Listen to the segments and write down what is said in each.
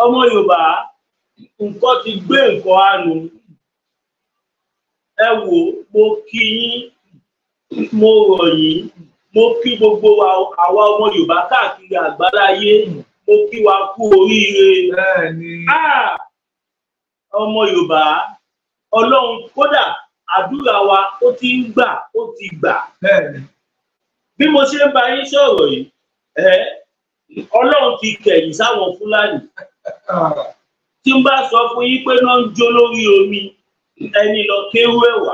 ọmọ Yorùbá nǹkan ti gbé nǹkan àánú. Ẹ wò, mo kí yín, mo rọ̀ yín, mo kí gbogbo àwa ọmọ Yorùbá káàkiri àgbáláyé, mo kí wa kú oríire. Ọmọ Yorùbá, Ọlọ́run kódà àdúrà wa ó ti ń gbà, ó ti gbà. Bí mo ṣe ń bá yín sọ̀rọ̀ yìí, Ọlọ́run ti kẹ̀yìn sáwọn Fúlàní. Tí n bá sọ fún yín pé náà ń jó lórí omi, ẹni lọ kéwú ẹ̀wà.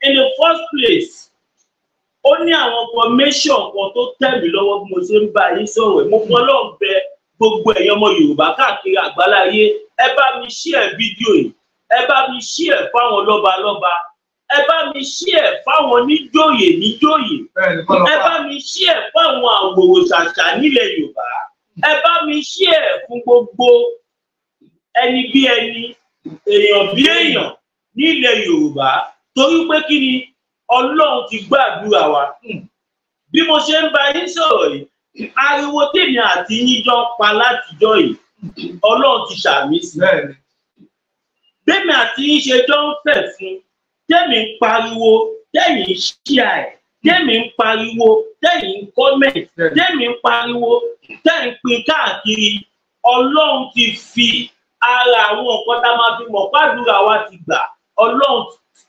In the first place, ó ní àwọn formation kan tó tẹ̀ mí lọ́wọ́ bí mo ṣe ń bá yín sọ̀rọ̀. Mo fọlọ́run bẹ gbogbo ẹ̀yin ọmọ Yorùbá káàkiri àgbáláyé, ẹ bá mi share fídíò yìí, ẹ bá mi share fáwọn lọ́balọ́ba, ẹ bá mi share fáwọn níjòyè níjòyè, ẹ bá mi share fáwọn àwòrò ṣàṣà nílẹ̀ Yorùbá, ẹ bá mi share fún gbogbo ẹni bí ẹni, èèyàn bí èèyàn nílẹ̀ Yorùbá, torí pé kí ni Ọlọ́run ti gbàdúrà wa. Bí mo ṣe ń bá yín sọ̀rọ̀ yìí, ariwo tèmi àti yín jọ ń pa látijọ́ yìí, Ọlọ́run ti ṣàmì sí. Bẹ́ẹ̀ni àti yín ṣe jọ ń fẹ̀ fún, tèmi ń pariwo, tẹ̀yin ń share ẹ̀, tèmi ń pariwo, tẹ̀yin ń comment, tèmi ń pariwo, tẹ̀yin ń pín káàkiri. Ọlọ́run ti fi ara àwọn nǹkan tá a máa fi mọ̀ pàdúrà wa ti gbà, Ọlọ́run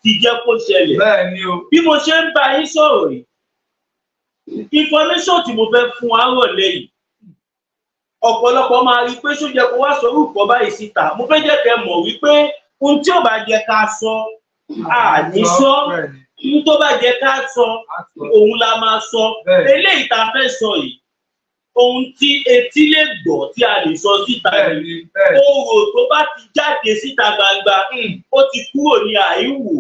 ti jẹ́ kó ṣẹlẹ̀. Bí mo ṣe ń bá yín sọ̀rọ̀ yìí, information tí mo fẹ́ fún wa rọ̀lẹ́ yìí, ọ̀pọ̀lọpọ̀ máa rí i pé ṣó jẹ́ kó wá sọ orúkọ báyìí síta. Mo fẹ́ jẹ́ kẹ́ mọ̀ wípé ohun tí ò bá jẹ́ ká sọ, àní sọ. Ohun tó bá jẹ́ ká sọ, òun la máa sọ. Eléyìí tá a fẹ́ sọ yìí, ohun tí etí lè gbọ́ tí a lè sọ síta yìí, orò tó bá ti jáde síta gbangba, ó ti kúrò ní àìwò.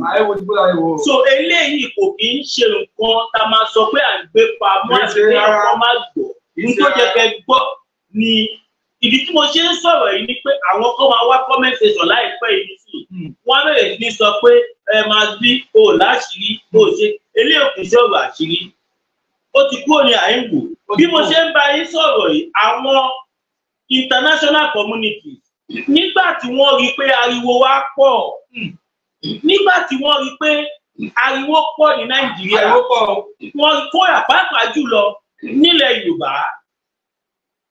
So eléyìí kò kì í ṣe nǹkan tá a máa sọ pé à ń gbé pamọ́ àti pé àwọn máa gbọ́. Ohun tó jẹ́ kẹ́ gbọ́ ni ìdí tí mo ṣe ń sọ̀rọ̀ yìí ni pé àwọn kan máa wá comment section láìpẹ́ yìí sí. Wọ́n bẹ̀rẹ̀ sí ní sọ pé ẹ máa bí o láṣìírí, o ṣe eléyìí ò kì í sọ̀rọ̀ àṣírí. Ó ti kúrò ní àìwò. Bí mo ṣe ń bá yín sọ̀rọ̀ yìí, àwọn international community, nígbà tí wọ́n rí pé ariwo wa pọ̀, nígbà tí wọ́n rí pé ariwo pọ̀ ní Nàìjíríà, wọ́n kó àpapọ̀ jùlọ nílẹ̀ Yorùbá,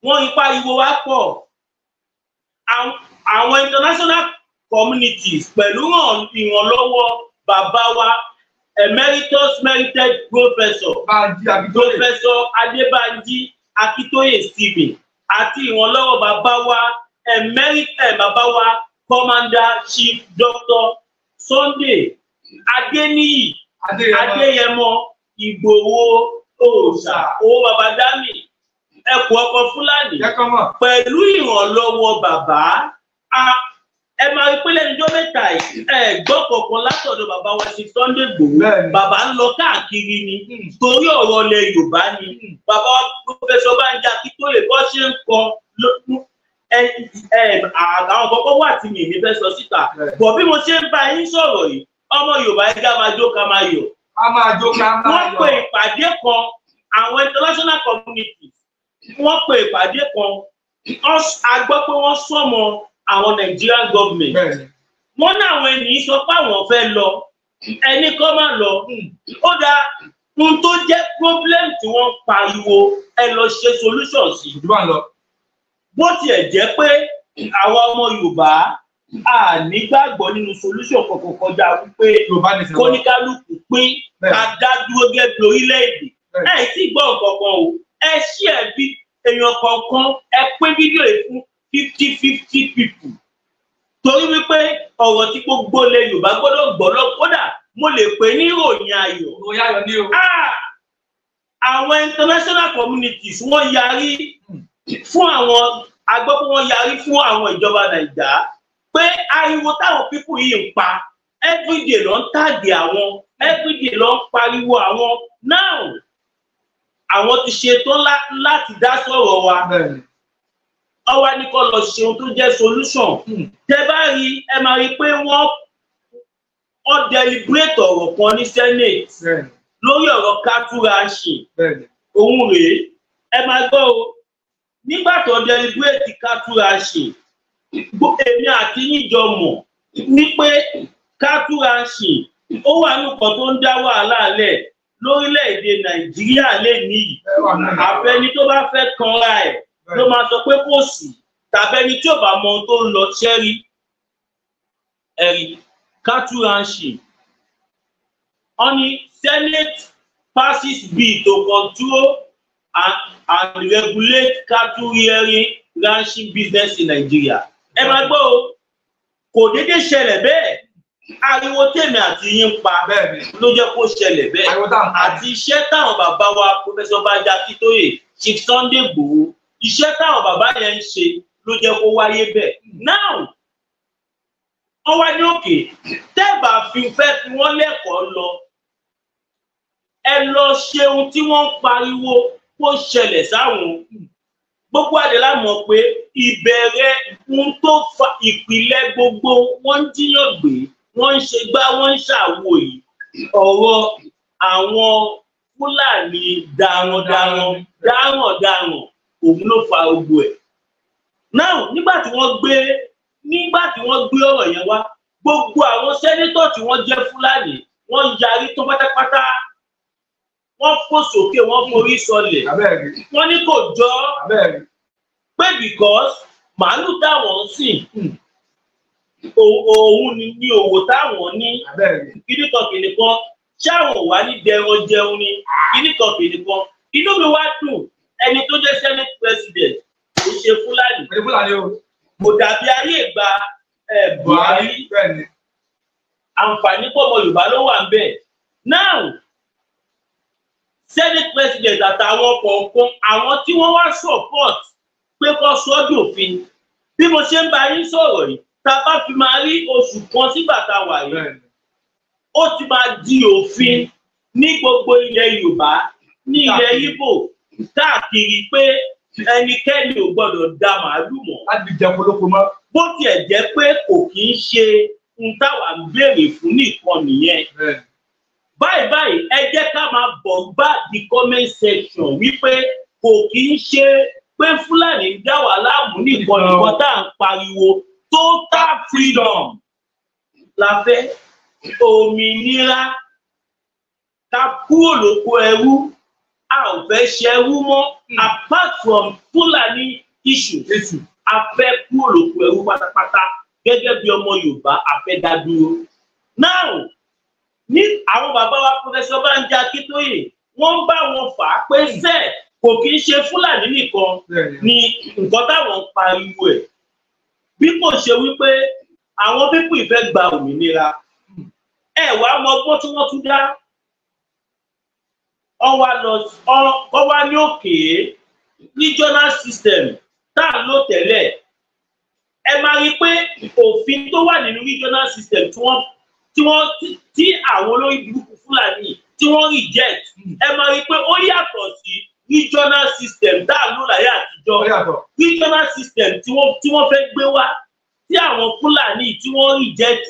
wọ́n rí pé ariwo wa pọ̀. Àwọn international communities pẹ̀lú ìrànlọ́wọ́ bàbá wa Emeritus Merited Professor Adébánjí Akíntóyè Stephen àti ìrànlọ́wọ́ bàbá wa Commander Chief Dr. Sunday Adéníyì Adéyẹmọ Ìgbòho Òòṣà owó bàbá Dámì ẹkùn ọkọ Fúlàní pẹ̀lú ìrànlọ́wọ́ bàbá. Ẹ máa rí pé lẹ́nujọ́ mẹ́ta yìí gbọ́ kọ̀ọ̀kan látọ̀dọ̀ bàbá wa ṣe Sunday Igboho. Bàbá ń lọ káàkiri ni torí ọ̀rọ̀ ilẹ̀ Yorùbá ni. Bàbá wa Professor Banji Akíntóyè bọ́ ṣe ń kọ àwọn kọ́kọ́ wà tí mi ní fẹ́ sọ síta. Bọ̀ bí mo ṣe ń bá yín sọ̀rọ̀ yìí, ọmọ Yorùbá ẹja máa jó ká máa yọ̀. Wọ́n pe ìpàdé kan, àwọn international communities, wọ́n pe ìpàdé kan, a gbọ́ pé wọ́n sọmọ àwọn Nigerian government. Wọ́n ní àwọn ènìyàn sọ pé àwọn fẹ́ lọ, ẹni kọ́ máa lọ. Ó dáa, ohun tó jẹ́ problem tí wọ́n pariwo ẹ lọ ṣe solution sí. Bó tiẹ̀ jẹ́ pé àwa ọmọ Yorùbá a nígbàgbọ́ nínú solution kankan kọjá wípé kóníkálùkù pín ká dá dúró gẹ́gẹ́ bí orílẹ̀-èdè. Ẹ tí gbọ́ nǹkan kan o, ẹ ṣí ẹ bí èèyàn kọ̀ọ̀kan ẹ pín fídíò yìí fún 50 people. Torí wípé ọ̀rọ̀ tí gbogbo ilẹ̀ Yorùbá gbọ́dọ̀ gbọ́ lọ, kódà mo lè pè ní ìròyìn ayọ̀. Àwọn international communities wọ́n yarí fún àwọn agbọ́pọ̀, wọ́n yarí fún àwọn ìjọba Nàìjíríà pé ariwo táwọn pípù yìí ń pa everyday ló ń tàgé àwọn, everyday ló ń pariwo àwọn. Now àwọn ti ṣetán láti dá sọ̀rọ̀ wa. Ọwọ́ ní kó lọ ṣe ohun tó jẹ́ solution. Tẹ́ bá rí ẹ máa rí pé wọ́n deliberate ọ̀rọ̀ kan ní Senate lórí ọ̀rọ̀ cattle ranching. Òun rèé, ẹ máa gbọ́ o, nígbà tó deliberate cattle ranching èmi àti yín jọ mọ̀ wípé cattle ranching ó wà nǹkan tó ń dá wàhálà lẹ̀ lórílẹ̀‐èdè Nàìjíríà lẹ́ni yìí àfẹni tó bá fẹ́ kanra ẹ̀ ló máa sọ pé kò sí tàbẹ́ni tí ò bá mọ ohun tó ń lọ ṣẹ́rí ẹ̀rí cattle ranching. Only Senate passes bill to control and regulate cattle rearing ranching business in Nigeria. Ẹ máa gbọ́ o, kò déédéé ṣẹlẹ̀ bẹ́ẹ̀. Ariwo tèmi àti yín pa ló jẹ́ kó ṣẹlẹ̀ bẹ́ẹ̀. Àti iṣẹ́ táwọn bàbá wa Professor Banji Akintoye, Chief Sunday Igboho, iṣẹ́ táwọn bàbá yẹn ń ṣe ló jẹ́ kó wáyé bẹ́ẹ̀. Now, wọ́n wá ní òkè tẹ́ẹ̀bà fi wọ́n lẹ́kọ̀ọ́ lọ. Ẹ lọ ṣe ohun tí wọ́n ń pariwo kó ṣẹlẹ̀ sáwọn. Gbogbo àdèlà mọ̀ pé ìbẹ̀rẹ̀ ohun tó fa ìpìlẹ̀ gbogbo wọ́n ń jíyàn gbé, wọ́n ń ṣe gbá, wọ́n ń ṣàwo yìí. Ọ̀rọ̀ àwọn Fúlàní darandaran òun ló fa gbogbo ẹ̀. Now nígbà tí wọ́n gbé ọ̀rọ̀ yẹn wá, gbogbo àwọn sẹ́nétọ̀ tí wọ́n jẹ́ Fúlàní wọ́n yarí tó pátápátá. Wọ́n fò sókè, wọ́n forí sọlẹ̀. Wọ́n ní kò jọ pé because màálù táwọn ń sìn òun ni òwò táwọn ní kíníkan kìnìkan ṣáwọn wà ní dẹran jẹun ní kíníkan kìnìkan. Inú mi wá dùn ẹni tó jẹ́ Senate President kò ṣe Fúlàní. Kò dàbí ayé ìgbà Buhari. Àǹfààní pọ̀ ọmọ Yorùbá ló wà ń bẹ̀. Now, Senate President àtàwọn kọ̀ọ̀kan àwọn tí wọ́n wá support pé kó sọ dòfin. Bí mo ṣe ń bá yín sọ̀rọ̀ yìí, tá a bá fi máa rí oṣù kan sígbà tá a wà yìí, ó ti máa di òfin ní gbogbo ilẹ̀ Yorùbá, ní ilẹ̀ Ìgbò, káàkiri pé ẹnikẹ́ni ò gbọ́dọ̀ da màálù mọ́. Láti jẹ polóko mọ́. Bó tiẹ̀ jẹ́ pé kò kì í ṣe ohun táwa ń béèrè fún nìkan nìyẹn. Báyìí ẹ jẹ́ ká máa bọ̀ gbá the comment section wípé kò kì í ṣe pé Fúlàní ń dá wà láàmú nìkan tá à ń pariwo total freedom la fẹ́, òmìnira, ká kúrò lóko ẹrú, a ò fẹ́ ṣẹrú mọ́. Apart from Fúlàní issue, a fẹ́ kúrò lóko ẹrú pátápátá gẹ́gẹ́ bí ọmọ Yorùbá a fẹ́ dá dúró. Now, ní àwọn bàbá wa Professor Banji Akintoye wọ́n bá wọn fà á pé sẹ́ẹ̀ kò kì í ṣe Fúlàní nìkan ni nǹkan táwọn ń pariwo ẹ̀. Bí kò ṣe wípé àwọn pípù ìfẹ́ gba òmìnira. Ẹ wá mọ ọgbọ́n tí wọ́n tún dá. Wọ́n wá ní òkè regional system tá à ń lò tẹ́lẹ̀. Ẹ máa rí pé òfin tó wà nínú regional system tí àwọn olórí burúkú Fúlàní tí wọ́n reject, ẹ máa rí pé ó yàtọ̀ sí regional system tá à ń lò láyé àtijọ́. Regional system tí wọ́n fẹ́ gbé wá tí àwọn Fúlàní tí wọ́n reject.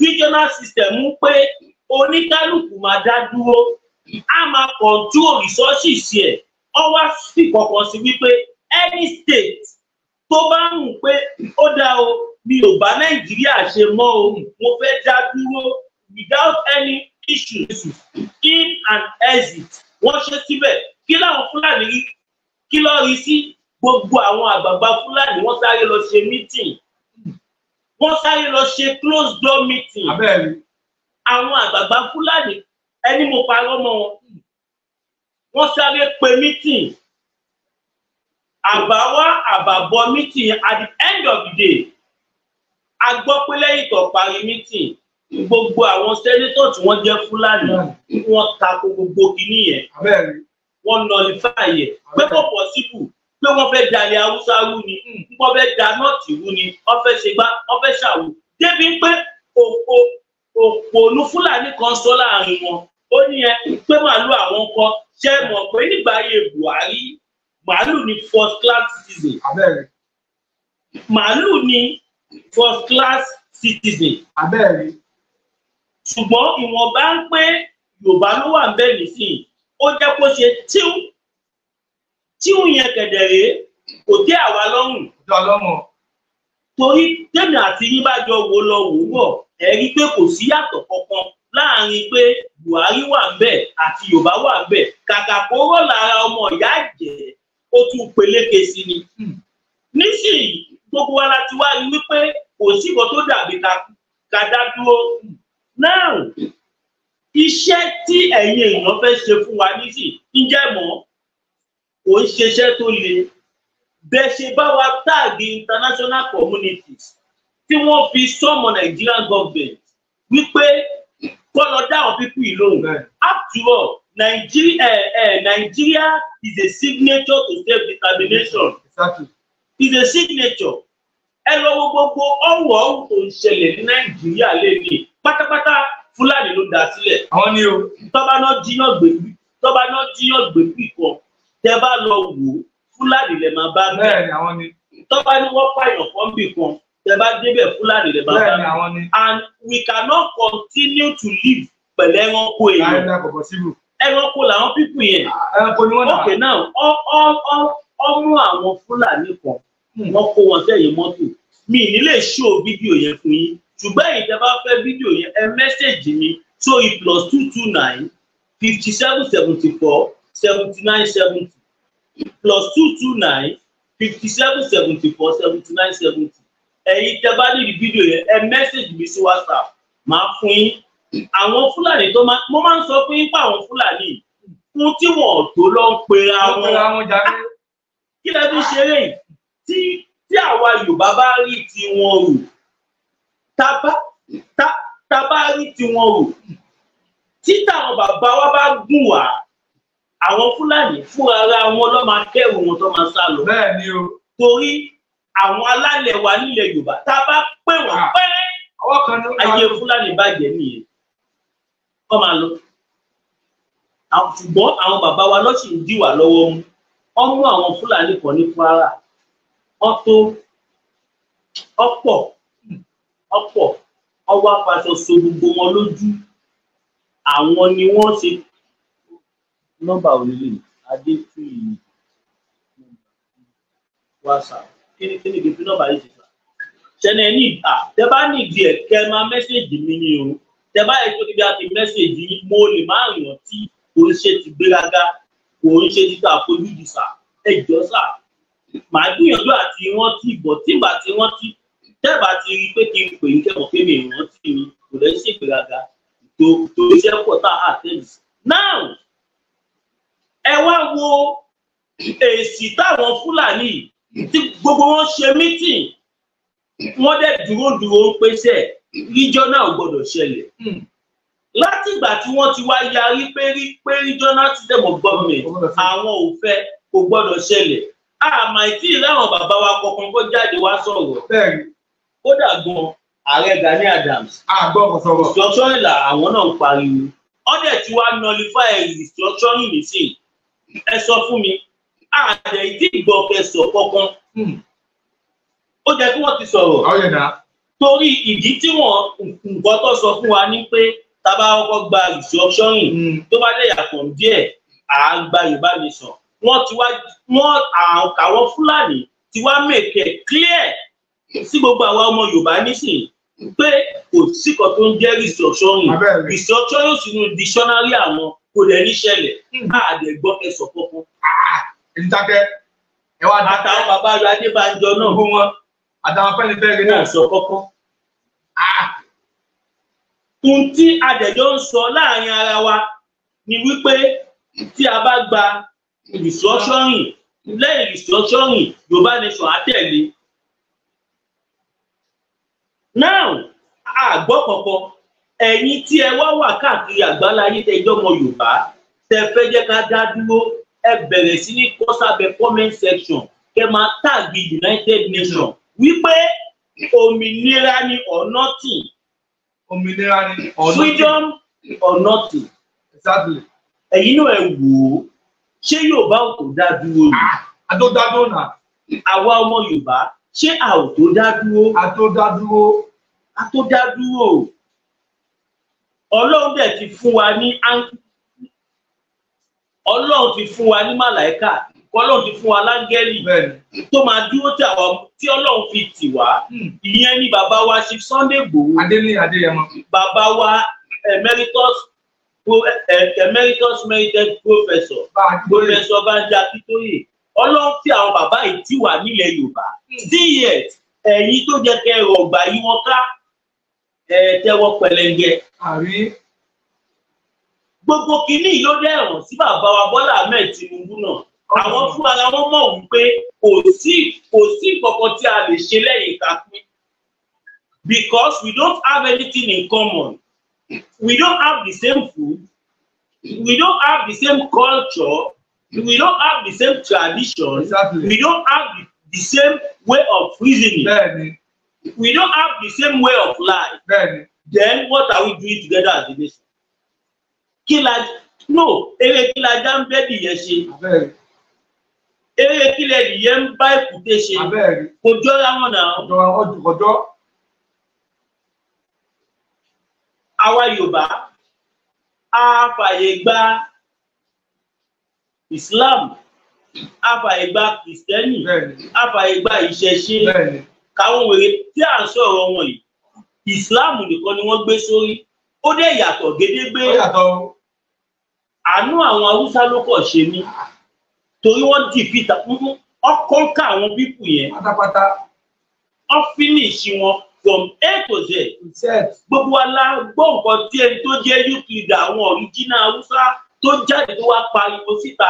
Regional system ń pé oníkálùkù máa dá dúró, a máa control resources ẹ̀. Wọ́n wá sí kọ̀ọ̀kan sí wípé any state tó bá ń pé ó dá o mi ò bá Nàìjíríà ṣe mọ́ o, mo fẹ́ dá dúró without any issues in and exit. Wọ́n ṣe síbẹ̀ kí láwọn Fúlàní rí, kí ló rí sí gbogbo àwọn àgbààgbà Fúlàní wọ́n sáré lọ ṣe meeting, wọ́n sáré lọ ṣe closed door meeting. Àwọn àgbààgbà Fúlàní ẹni mo parọ́ mọ́ wọn, wọ́n sáré pe meeting. Àbáwá àbàbọ̀ meeting at the end of the day. A gbọ́ pé lẹ́yìn tó parí meeting, gbogbo àwọn senator tí wọ́n jẹ́ Fúlàní wọ́n tako gbogbo kìíní yẹn. Wọ́n nullify yẹ pé kò possible pé wọ́n fẹ́ dalẹ̀ Haúsá rú ni, wọ́n fẹ́ da North rú ni, wọ́n fẹ́ ṣe gbá, wọ́n fẹ́ ṣàwò. Débi pé òpònú Fúlàní kan sọ láàrin wọn, ó ní ẹ pé màálù àwọn kan ṣe mọ̀ pé nígbà ayé Buhari màálù ni first class citizen. Màálù ni first class citizen. Ṣùgbọ́n ìwọ̀nba ń pé Yorùbá ló wà ń bẹ̀ nísìnyí, ó jẹ́ kó ṣe tíún yẹn kẹ̀dẹ̀rẹ́ kò tẹ́ àwa lọ́rùn. Torí tèmi àti yín bá jọ wo lọ wò bọ̀ ẹ rí pé kò sí yàtọ̀ kankan láàrin pé Buhari wà ńbẹ̀ àti Yorùbá wà ńbẹ̀ kàkà kó rọ̀ lára ọmọ ìyá jẹ́ ó tún peléke sí ni. Nísìnyí gbogbo wa la ti wá rí wípé kò sí nǹkan tó dàbí ká dá dúró. Náà iṣẹ́ tí ẹ̀yin èèyàn fẹ́ ṣe fún wa nísìnyí ǹjẹ́ mọ̀ kò ń ṣiṣẹ́ tó le. Bẹ́ẹ̀ ṣe bá wa táàgì international communities tí wọ́n fi sọ́mọ Nigerian government wípé kọ́ lọ dá àwọn pípù yìí lóhùn. After all, Nigeria is a signature to self-determination. Exactly. Is a signature. Ẹ lọ wo gbogbo ọ̀wọ̀ tó ń ṣẹlẹ̀ ní Nàìjíríà lẹ́nìí pátápátá Fúlàní ló dá sílẹ̀. Àwọn ni o. Tọ́ba náà jíyàn gbèbí kan tẹ́ bá lọ wò ó. Fúlàní lè máa bá bẹ́ẹ̀ ni àwọn ni. Tọ́ba ní wọ́n pààyàn kan bì kan tẹ́ bá débẹ̀ Fúlàní lè máa bá bẹ́ẹ̀ ni àwọn ni. And we cannot continue to live pẹ̀lú ẹranko èèyàn. Ẹranko làwọn pípù yẹn. Ẹranko ni wọ́n dà. Okay now ọmú àwọn Fúlàní kan wọ́n kó wọn sẹ́yìn mọ́tò. Mi ní lè show fídíò yẹn fún yín ṣùgbọ́n èyí tẹ́ bá fẹ́ fídíò yẹn ẹ mẹ́sẹ̀gì mi sórí +229 5774 7970. +229 5774 7970. Ẹ̀yin tẹ́ bá ní fídíò yẹn ẹ mẹ́sẹ̀gì mi sí WhatsApp máa fún yín. Àwọn Fúlàní tó mo máa ń sọ fún yín pé àwọn Fúlàní fún tí wọn tó lọ ń pera wọn. Kí lẹ fi ṣeré yìí tí àwa Yorùbá bá rí tiwọn rò tá bá rí tiwọn rò tí táwọn bàbá wa bá gùn wá àwọn Fúlàní fún ara wọn ló máa kẹ́rù wọn tó máa sá lọ. Bẹ́ẹ̀ ni o. Torí àwọn alálẹ̀ wa nílẹ̀ Yorùbá tá a bá pè wọ́n pẹ́rẹ́ ayé Fúlàní bàjẹ́ nìyẹn kọ́ máa lọ. Ṣùgbọ́n àwọn bàbá wa ló sì ń dì wá lọ́wọ́ mú. Wọ́n mú àwọn Fúlàní kan ní Kwara. Wọ́n tó ọ̀pọ̀ ọwọ́ apàṣọ so gbogbo wọn lójú. Àwọn ni wọ́n ṣe nọ́mbà onílé Adétúyì WhatsApp kíni gbèsè nọ́mbà yìí ti sà. Ṣẹ́ni ní tẹ́ bá ní ìdí ẹ̀ kẹ́ máa mẹ́sẹ̀gì mi ní o. Tẹ́ bá yẹ kó níbi àti mẹ́sẹ̀gì yín mo lè máa yàn tí kò ń ṣe ti gbéraga kò ń ṣe ti àfojúdi sà ẹ jọ sà. Màá gbìyànjú àti rántí ìbọ̀ tígbà tí rántí tẹ́bà ti rí pé kí n pè ń kẹ́kọ̀ọ́ pé mi ìrántí mi kò lẹ́ ṣe ìgbéraga tó iṣẹ́ pọ̀ tá a tẹ́lẹ̀. Now ẹ wá wo èsì táwọn Fúlàní tí gbogbo wọn ṣe mítìn wọ́n dẹ̀ dúró ń pèsè regional gbọ́dọ̀ ṣẹlẹ̀. Láti ìgbà tí wọ́n ti wá yarí pé regional system of government àwọn ò fẹ́ kò gbọ́dọ̀ ṣẹlẹ̀. Àmọ́ ìtì láwọn bàbá wa kọ̀ọ̀kan kó jáde wá sọ̀rọ̀. Kódà gan ààrẹ Gani Adams restructuring là àwọn náà ń pariwo. Wọ́n dẹ̀ ti wá nullify restructuring nìsín. Ẹ sọ fún mi àdẹ ìdí ìgbọ́ kẹsọ̀ kankan. Ó jẹ́ kí wọ́n ti sọ̀rọ̀. Torí ìdí tí wọ́n nǹkan tó sọ fún wa ní pé tá bá kọ́kọ́ gba restructuring tó bá lè yàtọ̀ díẹ̀ à ń gba Yorùbá nation. Wọ́n ti wá àwọn Fúlàní ti wá make it clear sí gbogbo àwa ọmọ Yorùbá nísìn pé kò sí kan tó ń jẹ́ restructuring sínú dictionary àwọn kò lè ní ṣẹlẹ̀ àdẹ gbọ́ kẹsọ̀ kankan. Ìdákẹ́ ẹ wá dákẹ́. Àtàwọn bàbá rẹ̀ Adébánjọ náà gbogbo wọn àtàwọn fẹ́ni fẹ́ẹ́ náà sọ kankan. Ohun tí adẹ̀jọ́ ń sọ láàrin ara wa ni wípé tí a bá gba restructuring lẹ́yìn restructuring Yorùbá nation á tẹ̀lé. Now àgbọ̀ kọ̀ọ̀kan ẹ̀yin tí ẹ wá wà káàkiri àgbáláyé tẹjọ́ ọmọ Yorùbá tẹ fẹ́ jẹ́ ká dá dúró ẹ bẹ̀rẹ̀ sí ní kọ sábẹ́ comment section kẹ́ máa tàgì United Nations wípé òmìnira ni or nothing. Òmìnira ni or nothing. Freedom or nothing. Exactly. Ẹ̀yin náà ẹ wò ó ṣé Yorùbá ò tó dá dúró ni. A tó dá dúró náà. Àwa ọmọ Yorùbá ṣé a ò tó dá dúró. A tó dá dúró. A tó dá dúró. Ọlọ́run dẹ̀ ti fún wa ní màláíkà Ọlọ́run ti fún wa láńgẹ́lì tó máa dúró tí Ọlọ́run fi tì wá. Ìyẹn ni bàbá wa Chief Sunday Igboho. Adéyẹmọ. Bàbá wa emeritus merited professor Banji Akintoye. Ọlọ́run tí àwọn bàbá yìí ti wà nílẹ̀ Yorùbá. Díẹ̀ ẹ̀yin tó jẹ́ kẹ́ ẹ̀rọ ọgbà yìí wọ́n ká tẹ́wọ́ pẹlẹngẹ. Gbogbo kìíní ló dẹ̀rùn sí bàbá wa Bọ́lá Ahmed Tinubu náà. Àwọn fún ara wọn mọ̀ wípé kò sí kankan tí a lè ṣe lẹ́yìn ìkàpín. Because we don't have anything in common. We don't have the same food. We don't have the same culture. We don't have the same tradition. Exactly. We don't have the same way of reasoning. We don't have the same way of life. Then what are we doing together as a nation? Eré kí la já ń bẹ́ dìyẹ ṣe. Eré kí lẹ dìyẹ ń bá èkúté ṣe. Kò jọra wọn náà. Ọjọ́. Àwa Yorùbá a fàyè gba Islam, a fàyè gba Kristẹni, a fàyè gba ìṣẹ̀ṣe. Káwọn wèrè tí à ń sọ̀rọ̀ wọn yìí, Islam nìkan ni wọ́n gbé sórí. Ó dẹ̀ yàtọ̀ gédégbé. Àánú àwọn Haúsá ló kọ̀ ṣe mí. Torí wọ́n defeat ọkọ̀ ká àwọn pípù yẹn. Wọ́n finish wọn from A to Z. Gbogbo wa la gbọ́ nǹkan tí ẹni tó jẹ́ youth leader àwọn original Haúsá tó jáde tó wá pariwo síta.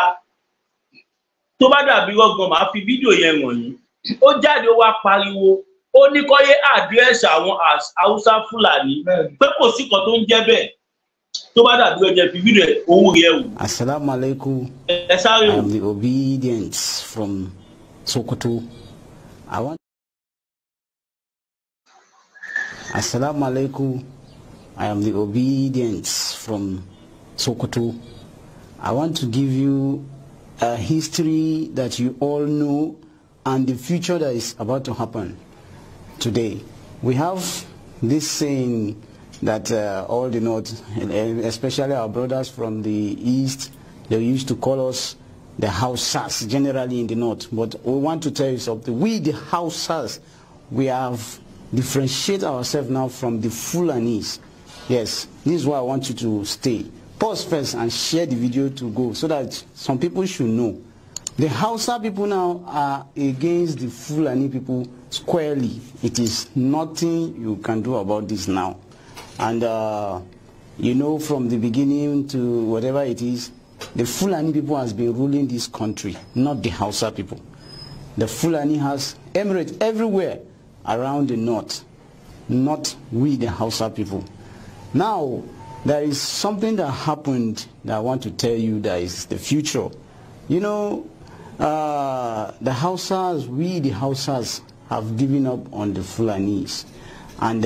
Tó bá dàbí rọ́gbọ̀n máa fi fídíò yẹn wọ̀nyí. Ó jáde ó wá pariwo. Ó ní kó yé àdírẹ́sì àwọn Haúsá Fúlàní pé kò sí kan tó ń jẹ́ bẹ́ẹ̀. Tó bá dàbí ọjọ́ fi fídíò owó rẹ̀ wò. Assalamu alaikum. I am the obedient from Sokoto. Assalamu alaikum. I am the obedient from Sokoto. I want to give you a history that you all know and the future that is about to happen today. We have this saying that all the North, especially our brothers from the East, they used to call us the Hausas, generally in the North. But we want to tell you something. We, the Hausas, we have differentiated ourselves now from the Fulanis. Yes, this is why I want you to stay. Pause first and share the video to go so that some people should know. The Hausa people now are against the Fulani people squarely. It is nothing you can do about this now. And you know, from the beginning to whatever it is, the Fulani people has been ruling this country, not the Hausa people. The Fulani has emirates everywhere around the north, not we the Hausa people. Now, there is something that happened that I want to tell you that is the future. You know, the Hausas, we the Hausas have given up on the Fulanis. And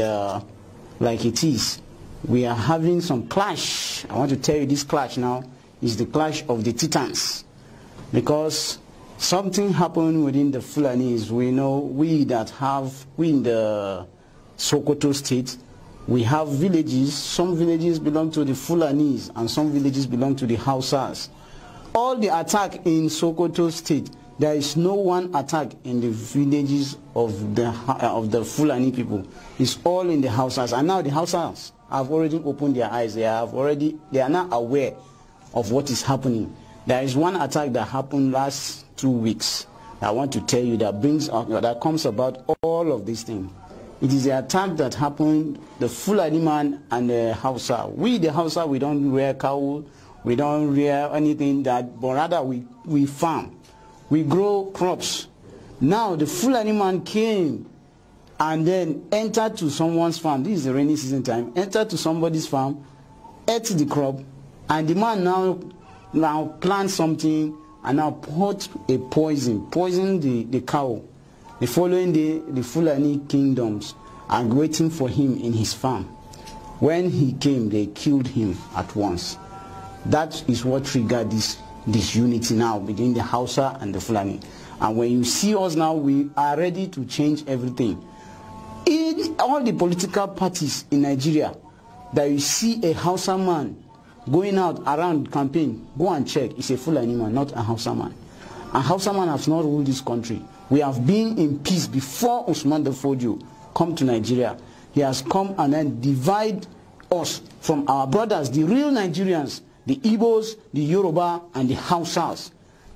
like it is, we are having some clash. I want to tell you this clash now is the clash of the titans. Because something happened within the Fulanis. We know we in the Sokoto state, we have villages. Some villages belong to the Fulanis and some villages belong to the Hausas. All the attack in Sokoto state, there is no one attack in the villages of the Fulani people. It's all in the Hausas. And now the Hausas have already opened their eyes. They are now aware of what is happening. There is one attack that happened last 2 weeks. I want to tell you that comes about all of these things. It is the attack that happened, the Fulani man and the Hausa. We, the Hausa, we don't rear cow, we don't rear anything that, but rather we farm. We grow crops. Now the Fulani man came and then entered to someone's farm. This is the rainy season time. Entered to somebody's farm, ate the crop, and the man now plant something and now put a poison the cow. The following day, the Fulani kingdoms are waiting for him in his farm. When he came, they killed him at once. That is what triggered this unity now between the Hausa and the Fulani. And when you see us now, we are ready to change everything. In all the political parties in Nigeria, that you see a Hausa man going out around campaign, go and check, it's a Fulani man, not a Hausa man. And Hausa man has not ruled this country. We have been in peace before Usman Dan Fodio come to Nigeria. He has come and then divide us from our brothers, the real Nigerians, the Igbos, the Yoruba, and the Hausas.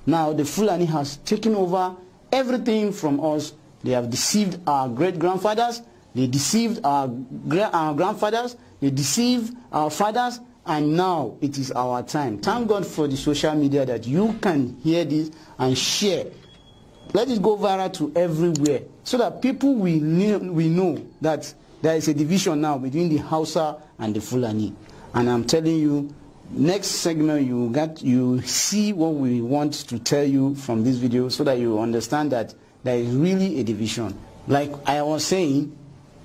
Now the Fulani has taken over everything from us. They have deceived our great-grandfathers. They deceived our grandfathers. They deceived our fathers. And now it is our time. Thank God for the social media that you can hear this and share. Let it go viral to everywhere so that people will know that there is a division now between the Hausa and the Fulani. And I'm telling you, next segment you see what we want to tell you from this video so that you understand that there is really a division. Like I was saying,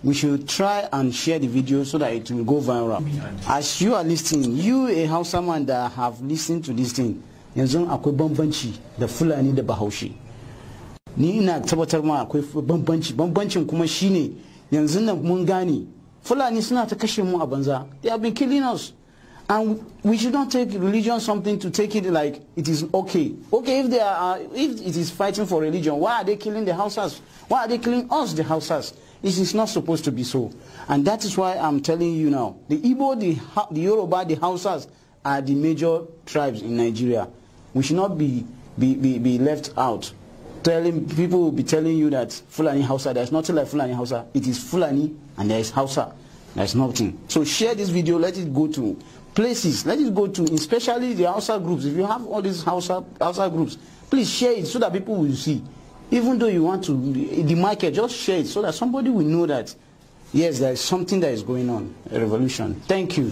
we should try and share the video so that it will go viral. As you are listening, you a Hausa man that have listened to this thing, yanzu akwai bambanci da Fulani da Bahaushe. Ni ina tabbatar ma akwai bambancin kuma shine yanzu nan mun gane Fulani suna ta kashe mu a banza. They have been killing us. And we should not take religion something to take it like it is okay. Okay, if it is fighting for religion, why are they killing the Hausas? Why are they killing us, the Hausas? It is not supposed to be so. And that is why I'm telling you now. The Igbo, the Yoruba, the Hausas are the major tribes in Nigeria. We should not be left out. People will be telling you that Fulani Hausa, there's nothing like Fulani Hausa. It is Fulani and there is Hausa. There's nothing. So share this video, let it go to places, let it go to especially the Hausa groups. If you have all these Hausa groups, please share it so that people will see. Even though you want to, the market, just share it so that somebody will know that, yes, there is something that is going on, a revolution. Thank you.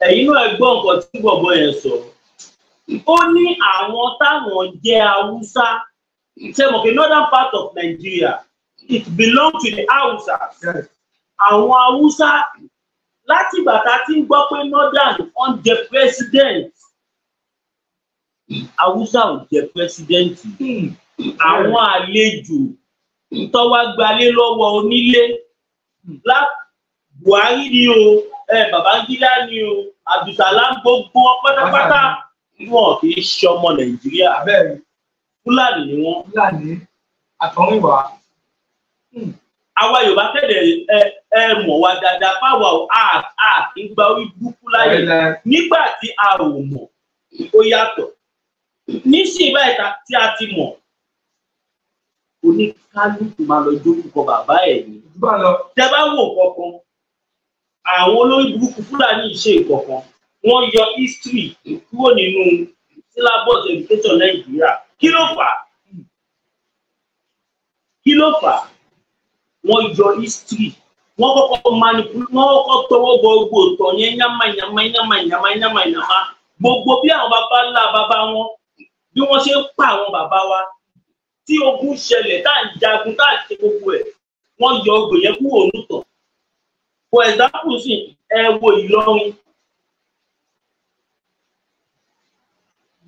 Ẹ̀yin náà gbọ́ nǹkan tí bọ̀bọ̀ yẹn sọ. Ó ní àwọn táwọn jẹ́ Hausa. Ṣé mo kì í northern part of Nigeria? It belongs to the Hausas. Àwọn Hausa láti ìgbà tá a ti ń gbọ́ pé northern on the president. Hausa ò jẹ́ president. Àwọn àlejò tó wá gbalé lọ́wọ́ onílé. Buhari ni o, Babangida ni o, Abdulsalam gbogbo pátápátá wọn kì í ṣe ọmọ Nàìjíríà. Fúlàní ni wọ́n. Fúlàní àtọ̀húnwá. Àwa Yorùbá tẹ̀lé mọ̀ wá dáadáa fáwa a kì í gba orí burúkú láyè. Nígbà tí a ò mọ̀, ó yàtọ̀. Nísìnyí báyìí tí a ti mọ̀, oníkálukú máa lọ jókòó bàbá ẹ̀ ní. Tẹ́ bá wò kankan, àwọn olórí burúkú Fúlàní ṣe ìkọ̀kan. Wọ́n yọ history kúrò nínú syllabus education Nàìjíríà. Kí ló fà á? Kí ló fà á? Wọ́n yọ history. Wọ́n kọ́kọ́ manipulate, wọ́n kọ́kọ́ tọwọ́ gbogbo ìtàn yẹn yánmáyánmá. Gbogbo bí àwọn bàbá ńlá bàbá wọn, bí wọ́n ṣe ń pa àwọn bàbá wa. Tí ogun ṣẹlẹ̀, tá à ń jagun, tá à ń ṣe gbogbo ẹ̀, wọ́n yọ ogun yẹn kúrò nítàn. For example, sí ẹ wo Ìlọrin.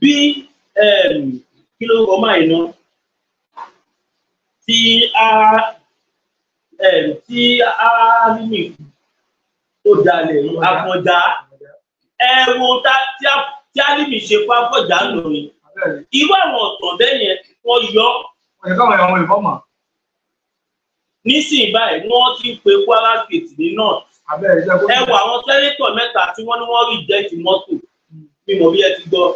Bí kí ló rọ máa iná tí a ní tó dalẹ̀ Àfọ̀njá ẹ wo tí a ní mi ṣe fún Àfọ̀njá lórí. Irú àwọn ọ̀tàn bẹ́ẹ̀ yẹn wọ́n yọ. Nísìnyí báyìí wọ́n ti pe Kwara State ní north. Ẹ wo àwọn sẹ́nétọ̀ mẹ́ta tí wọ́n ní wọ́n reject mọ́tò bí mo bí ẹ ti gbọ́.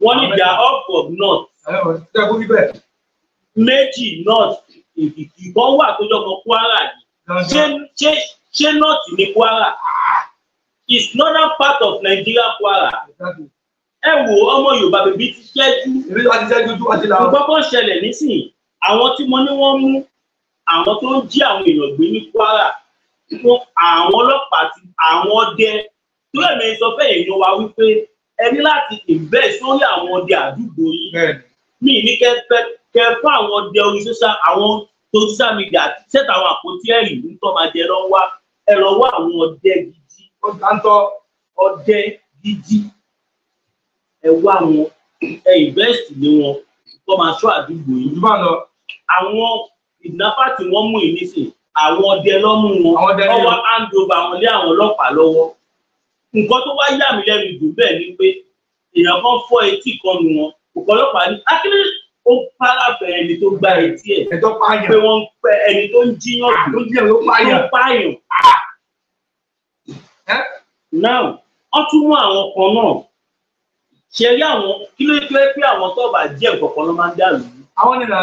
Wọ́n ní they are all from north. Méjì north Èkìtì kan wà tó jọmọ Kwara yìí. Ṣé north ní Kwara? It's northern part of Nigeria, Kwara. Ẹ wo ọmọ Yorùbá bèbí ti ṣẹ́jú. Gbogbo kan ṣẹlẹ̀ nísìnyí. Àwọn tí mo ní wọ́n mú àwọn tó ń jí àwọn èèyàn gbé ní Kwara. Àwọn ọlọ́pàá ti àwọn ọdẹ tó ẹ̀mí sọ fẹ́ èèyàn wa wípé ẹ ní láti invest sórí àwọn ọdẹ àdúgbò yìí. Mi ní kẹ fún àwọn ọdẹ orí social media ṣẹ́ta àwọn àpótí ẹ̀rí ń tọ́ máa jẹ lọ́wọ́ ẹ lọ́wọ́ àwọn ọdẹ gidi. Ọdẹ gidi. Ẹ wá wọn, ẹ invest ní wọn kọ́ máa ṣọ́ àdúgbò yìí. Àwọn ìdínáfà tí wọ́n mú ìnísìn àwọn ọdẹ lọ́mú wọn ọwọ́ handover àwọn lé àwọn ọlọ́pàá lọ́wọ́. Nǹkan tó wá yà mí lẹ́nu jù bẹ́ẹ̀ ni pé èèyàn kan fọ́ etí kan nu wọn ọ̀pọ̀lọpàá ní akíní ó pàlàfẹ́ ẹni tó gba etí ẹ̀ pé wọ́n ń pẹ́ ẹni tó ń jíyàn tó pààyàn. Now wọ́n tún mú àwọn kan náà ṣe rí àwọn kí ló pé àwọn tó bá jẹ́ nǹkan ló máa ń dà lóru. Àwọn nìyà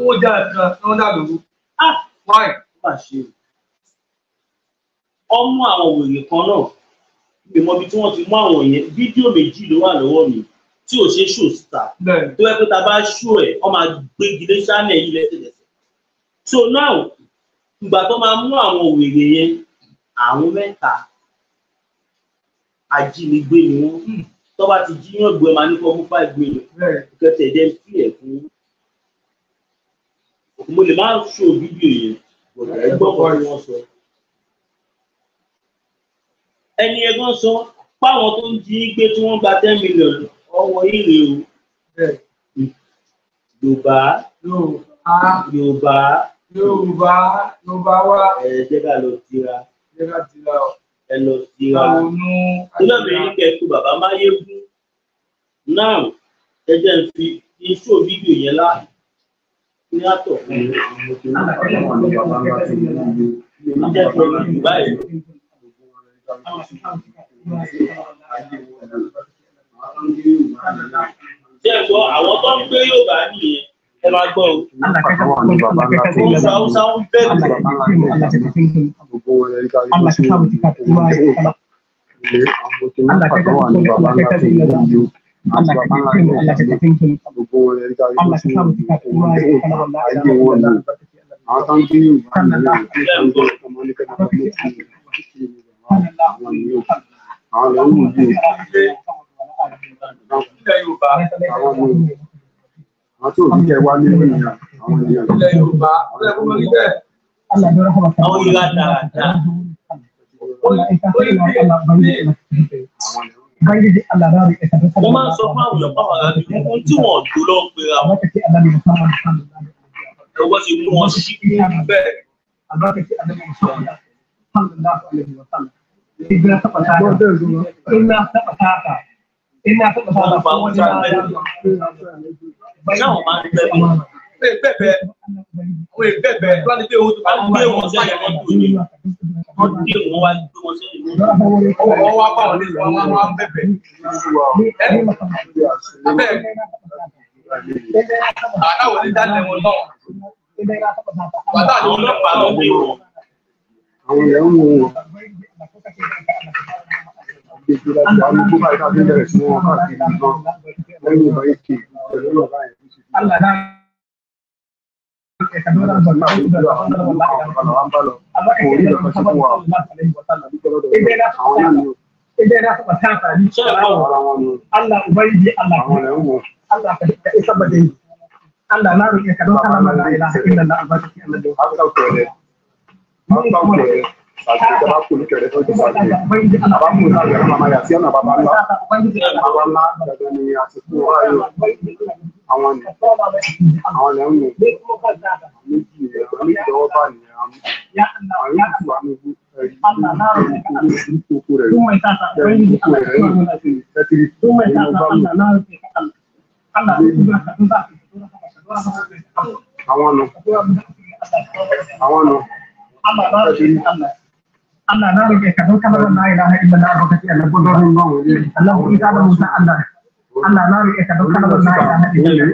wọ́n jẹ́ ẹ̀kan tí wọ́n dà lóru. Why? Má ṣe ọmú àwọn wèrè kan náà ìmọ̀ ibi tí wọ́n ti mú àwọn yẹn fídíò méjì ló wà lọ́wọ́ mi tí ò ṣe ṣò síta tó yẹ pé ta bá ṣó ẹ̀ wọ́n máa gbégi lé sánẹ̀ yìí lẹ́sẹ̀lẹ́sẹ̀. So now ìgbà tó máa mú àwọn wèrè yẹn àwọn mẹ́ta ajínigbé ni wọ́n tó bá ti jíyàn gbé máa ní kó mú 5 million kẹtẹ ẹ̀dẹ́ sí ẹ̀ fún mo lè máa ṣó fídíò yẹn ẹgbọ́n kan ni wọ́n sọ. Ẹni ẹgbọ́n sọ páwọn tó ń jí gbé tí wọ́n gba 10 million ọwọ́ ìrè o. Yorùbá wá jẹ́ ká lọ tira ẹ lọ tira lọ́bìnrin kẹ́kọ̀ọ́ bàbá Máyégún náà ẹ jẹ́ ń fi iṣó fídíò yẹn lá ní àtọ̀ fún mi. Jẹ́ kí ọmọ Yorùbá yìí. Ṣé ẹ gbọ́ àwọn tó ń gbé Yorùbá nìyẹn ẹ máa gbọ́ o. Hausa ń bẹ̀rù. Àwọn tó ń jẹ́ wá nínú ìyàn àwọn ènìyàn ilẹ̀ Yorùbá ọlọ́pàá ní bẹ́ẹ̀. Àwọn ìlà dáadáa. Wọ́n máa ń sọ fún àwọn ọ̀pá wàrà bí ohun tí wọ́n tó lọ pé àwọn ẹwọ́ ti mú wọn sí bẹ́ẹ̀. Sáwọn máa ń bẹ̀bẹ̀. Bẹ́ẹ̀ tó wá ní pé owó tó bá ń gbé wọn sẹ́yìn wọn tó ní wọ́n dé wọn wá gbé wọn sẹ́yìn wọn. Ọwọ́ wá bá wọn ní ìwọ̀n wọn wá bẹ̀bẹ̀. Àdáwọ̀ ní dálẹ̀ wọn náà. Bàtà ni wọn lọ́pàá ló gbé wọn. Àwọn èèyàn ń wo gbèsè láti àwọn gbogbo àìsàn àti ìbẹ̀rẹ̀ sí wọn káàkiri náà lẹ́yìn ìgbà èké pẹ̀lú ọ̀gá ẹ̀. Allah ubangiji Allah Allah ka isa bade Allah na roƙe ka don kana la ilaha illallah abaki Allah da haka ko ne haka ko ne sai da ba ku ne kare to sai ba ku na ga mama ya sai na baba Allah baba Allah da ni ya ci ko ayo àwọn ni àwọn le nwu ni ji ni do ba ni ya Allah ya Allah Allah na roƙe ka kuma ita ta ubangiji Allah kuma ita ta Allah na roƙe ka Allah àwọn nu Allah na roƙe ka don kalmar la ilaha illallah abakati Allah godorin ba Allah ku ita da musa Allah Allah na roƙe ka don kalmar la ilaha illallah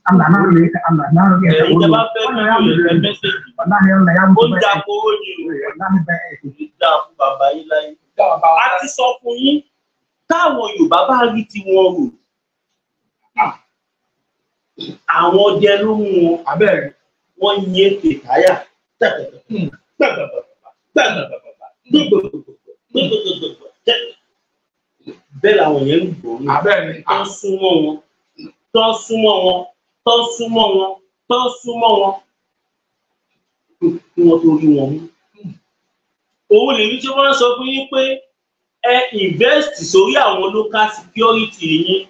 Allah na roƙe ka Allah na roƙe ka wallahi Allah ya mutu ó jà kóró ni o wallahi ba ìjà fún bàbá yín láyé a ti sọ fún yín táwọn Yorùbá bá rí tí wọ́n rò àwọn ọdẹ ló mú wọn abẹ́rẹ́ wọ́n yín ètè táyà bẹ́ẹ̀ làwọn yẹn ń gbòòrò abẹ́rẹ́ tó súnmọ́ wọn tó súnmọ́ wọn tó súnmọ́ wọn tó súnmọ́ wọn kí wọ́n tó rí wọn mú. Òun lèmi tí wọ́n sọ fún yín pé ẹ invest sórí àwọn local security yín.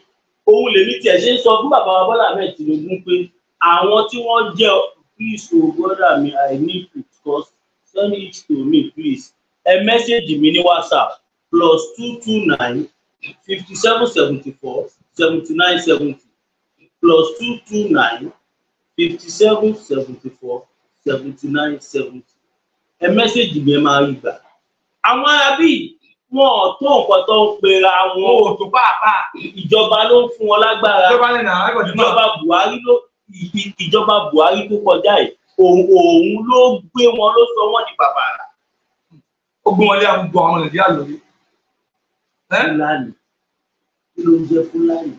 Òun lèmi tí ẹ ṣe ń sọ fún bàbá wa Bọ́lá Ahmed Tinubu pé àwọn tí wọ́n jẹ́ please o brother mi I need to discuss send it to me please ẹ message mi ní WhatsApp +229 5774 7970 +229 5774 7970 ẹ message mi ẹ máa rí gbà. Àwọn arábí wọn ò tó nǹkan tó ń pera wọn ò tó pàápàá ìjọba ló ń fún wọn lágbára ìjọba Buhari tó kọjá yìí òun ló gbé wọn ló sọ wọn di bàbàrà. Ó gbé wọn lé àgùgbọ àwọn Nàìjíríà lórí. Fúlàní kí ló ń jẹ Fúlàní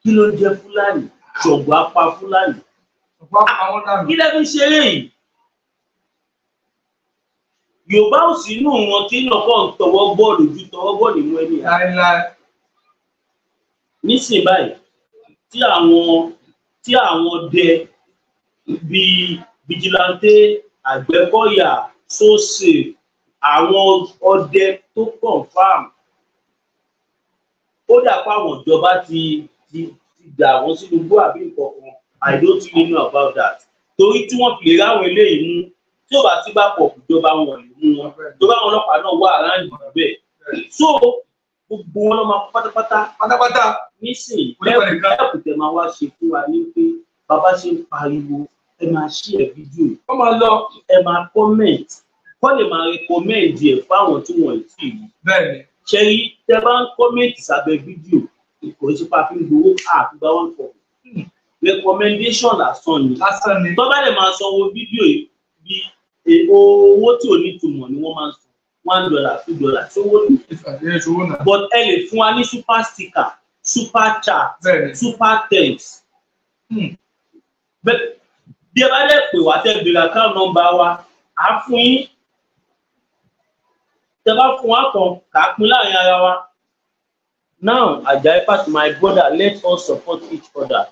kí ló ń jẹ Fúlàní ṣọ̀gbọ́n apá Fúlàní kí lè fi ṣeré yìí. Yorùbá ò sí inú wọn tí lọ́kọ̀ ń tọwọ́ bọ́ọ̀lù ju tọwọ́ bọ́ọ̀lù mú ẹni yà. Nísìnyí báyìí tí àwọn ọdẹ bíi Vigilante, Àgbẹ̀kọ̀yà, Sósè, àwọn ọdẹ tó confam ó dà pé àwọn ìjọba ti dà wọ́n sínú igbó àbí nǹkan kan I don't really know about that. Torí tí wọ́n fi lè ráwọn eléyìí mú tí ó bá ti bá pọ̀ ìjọba wọn lè mú wọn ìjọba àwọn ọlọ́pàá náà wà aráàlú bẹ́ẹ̀. So gbogbo wọn lọ máa pátápátá nísìnyí ẹ̀kú tẹ̀ máa wá ṣe fún wa ní pé bàbá ṣe ń pariwo ẹ máa share fídíò wọ́n máa lọ ẹ máa comment kọ́ lè máa recommend ẹ̀ fáwọn tí wọ́n ti rí. Bẹ́ẹ̀ni ṣe rí tẹ bá ń comment sábẹ́ fídíò kò sí pa fi ń gbowó àfìgbà wọn kọ recommendation lásán ni tó bá lè máa sanwó fídíò bí owó tí ò ní ìtumọ̀ ni wọ́n máa ń san $1 $2 tí owó ní ìfẹ́ but ẹ lè fún wa ní super sticker super chat super thanks bí ẹ bá lè pè wá tẹ bèrè account number wa á fún yín tẹ bá fún wa kan kà á pín láàrin ara wa. Now Ajayi Fatima, my brother, let us support each other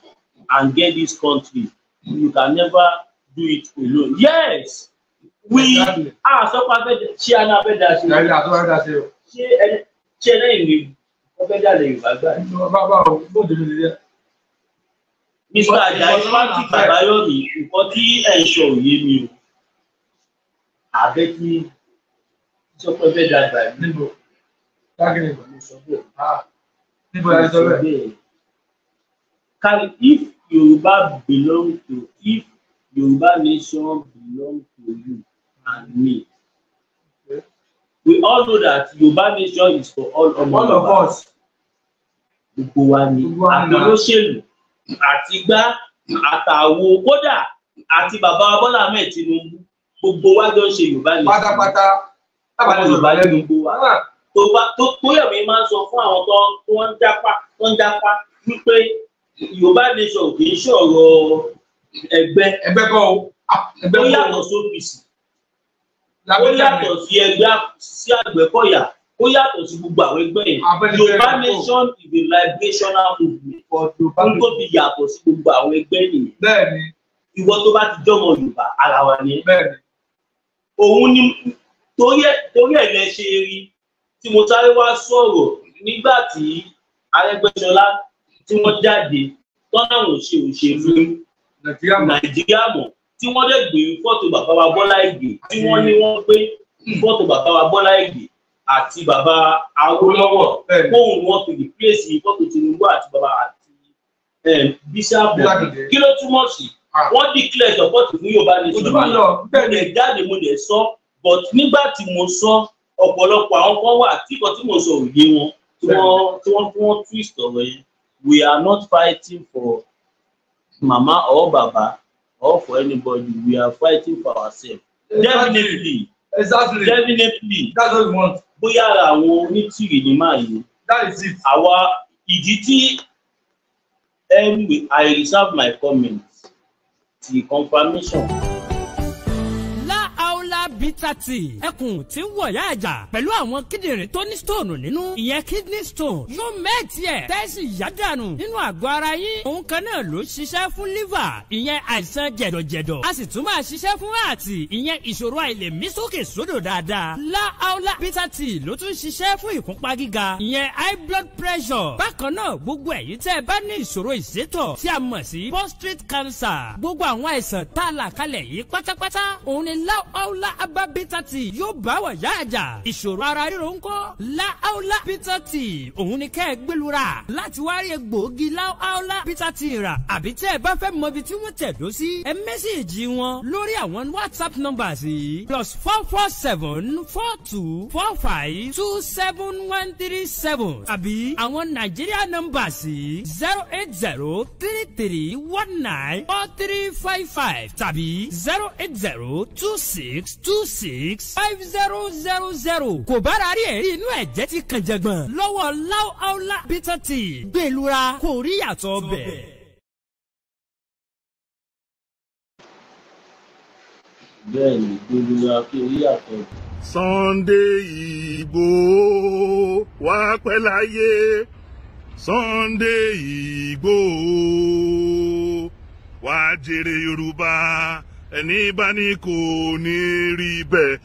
and get this country. You can never do it alone. Yes. We are so perfect. Ṣé àná abẹ́ dá sí? Ṣé ẹlẹ́yìn ni ọbẹ̀ dá lè Yorùbá gbà? Mr. Ajayi Fatima Bayomi, nǹkan tí ẹ̀ ń sọ òye mi o. Àbẹ́ tí sọ́kọ́ ẹbẹ̀ dá gbà níbo? Dágìrì ìgbàlú sọ bẹ́ẹ̀. Níbo la sọ bẹ́ẹ̀? If Yoruba nation belong to you and me. Okay. We all know that Yoruba nation is for all of us. Gbogbo wa ni àtolóṣèlú àtìgbà àtàwo kódà àti bàbá Bọ́lá Ahmed Tinubu gbogbo wa jọ ń ṣe Yorùbá nation. Pátápátá tábàlẹ̀ Yorùbá lẹ́nu gbogbo wa. Tó yẹ̀ mi máa ń sọ fún àwọn tó ń jápá wípé Yorùbá nation kì í ṣọ̀rọ̀ ẹgbẹ́ kọ́ o ó yàtọ̀ sófìsì ó yàtọ̀ sí ẹgbẹ́ sí Àgbẹ̀kọ̀yà ó yàtọ̀ sí gbogbo àwọn ẹgbẹ́ yẹn Yorùbá nation is a liberational movement n tó fi yàtọ̀ sí gbogbo àwọn ẹgbẹ́ nìyẹn bẹ́ẹ̀ni ìwọ tó bá ti jọmọ Yorùbá ara wa ni bẹ́ẹ̀ni òun ni torí ẹ̀ lẹ ṣe rí tí mo sáré wá sọ̀rọ̀ nígbà tí Arẹ́gbẹ́ṣọlá tí wọ́n jáde tọ́nà òṣèlú Nàìjíríà mọ̀ tí wọ́n lè gbé fọ́tò bàbá wa Bọ́lá Ìgè tí wọ́n ní wọ́n gbé fọ́tò bàbá wa Bọ́lá Ìgè àti bàbá Awólọ́wọ̀ fóun wọ́n fi replace fọ́tò Tinubu àti bàbá àti Bíṣàpù kí ló túmọ̀ sí wọ́n declare support fún Yorùbá nation mo lè jáde mo lè sọ but nígbà tí mo sọ ọ̀pọ̀lọpọ̀ àwọn kan wà tí kò tí mo sọ òye wọn tí wọ́n twist ọ̀rọ̀ yẹn. We are not fighting for Mama or Baba or for anybody. We are fighting for ourselves. Definitely. Exactly. Definitely. That's what we want. Bóyá àwọn onítìrì ni máa yìí. That is it. Àwa ìdí tí anyway I reserve my comments till confirmation. bitter tea ẹkùn tí ń wọ̀yá àjà pẹ̀lú àwọn kíndìnrín tó ní stone nínú ìyẹn kidney stone yóò mẹ́ẹ̀tì ẹ̀ tẹ́sí yádànù nínú àgọ́ ara yín òun kan náà ló ṣiṣẹ́ fún liver ìyẹn àìsàn jẹ̀dọ̀jẹ̀dọ̀ a sì tún máa ṣiṣẹ́ fún àti ìyẹn ìṣòro àìlèmí sókè sódò dáadáa láàólà bitter tea ló tún ṣiṣẹ́ fún ìkúnpá gíga ìyẹn high blood pressure bákan náà gbogbo ẹ̀yin tẹ́ ẹ bá ní ìṣòro ìsétọ̀ tí a mọ̀ sí prostate cancer gbogbo àwọn àìsàn tá a là kalẹ̀ yìí pátápátá òun ni láàólà herbal bitter tea yóò bá wà yá àjà ìṣòro ara ríro ńkọ́ láàólà bitter tea òun ni kẹ́ ẹ gbẹlura láti wá rí egbòogi láàólà bitter tea rà àbí tẹ́ ẹ bá fẹ́ mọ ibi tí wọ́n tẹ̀dó sí ẹ mẹ́sẹ̀gì wọn lórí àwọn WhatsApp numbers yìí +44742452737 àbí àwọn Nigeria numbers yìí 08033194355 tàbí 08026265000 kò bára rí ẹ̀rí inú ẹ̀jẹ̀ ti kàn jẹ̀gbọ̀n lọ́wọ́ láàólà bitter tea gbẹlura kò rí yàtọ̀ bẹ́ẹ̀. bẹ́ẹ̀ni gbẹlura kò rí yàtọ̀. Sunday Igboho wá pẹ́ láyé Sunday Igboho wá jèrè Yorùbá ẹni bá ní kò ní rí bẹ́ẹ̀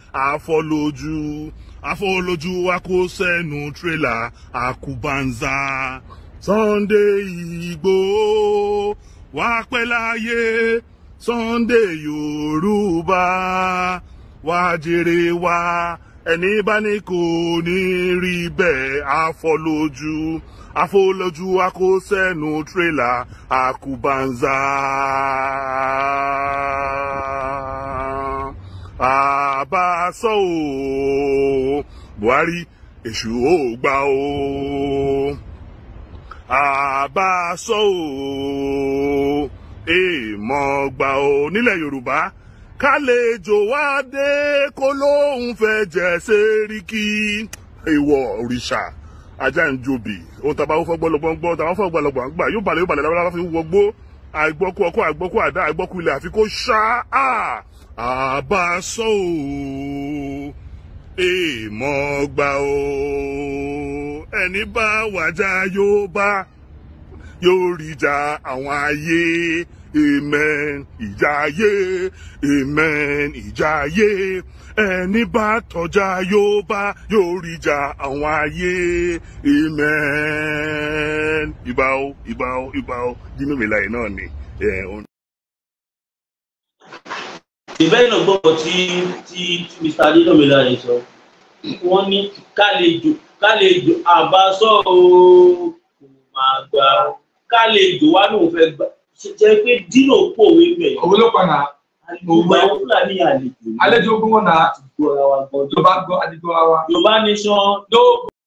àfọlójú wa kó sẹ́nu tírélà àkùbánzá Sunday Igboho wá pẹ́ láyé Sunday Yorùbá wá jèrè wa ẹni bá ní kò ní rí bẹ́ẹ̀ àfọlójú wa kó sẹ́nu tírélà àkùbánzá. Àbáṣọ o Buhari èṣù ò gbà o àbáṣọ o èèmọ̀ gbà o nílẹ̀ Yorùbá kálejò wá dé kó lóun fẹ́ jẹ sẹ́ríkì èèwọ̀ òrìṣà ajá ń jòbì ohun tàbá ó fọ́gbọ́ lọ́gbọ́n gbọ́ tàbá fọ́gbọ́ lọ́gbọ́n gbà yóò balẹ̀ lábára fi wọgbó àìgbọ́kú ọkọ̀ àìgbọ́kú àdá àìgbọ́kú ilẹ̀ àfi kó ṣá àbáṣọ o èèmọ̀ gbà o ẹni bá wàjà yóò rí ìjà àwọn ayé amen ìjà ayé amen ìjà ayé ẹni bá tọjà yóò rí ìjà àwọn ayé amen ìbà o Jimmy Melaye náà ni. ìbẹ́ẹ̀ náà gbọ́dọ̀ tí Mr. Jimmy Melaye sọ wọ́n ní kálejò àbáṣọ o kò máa gbà kálejò wa náà fẹ́ gbà jẹ́ pé dínà pòwe mẹ́. Owó ló pa náà. Gbogbo àwọn Fúlàní àlejò. Àlejò ogun wọn náà. Yorùbá gbọ́ àdìgbò ara wa. Yorùbá nation.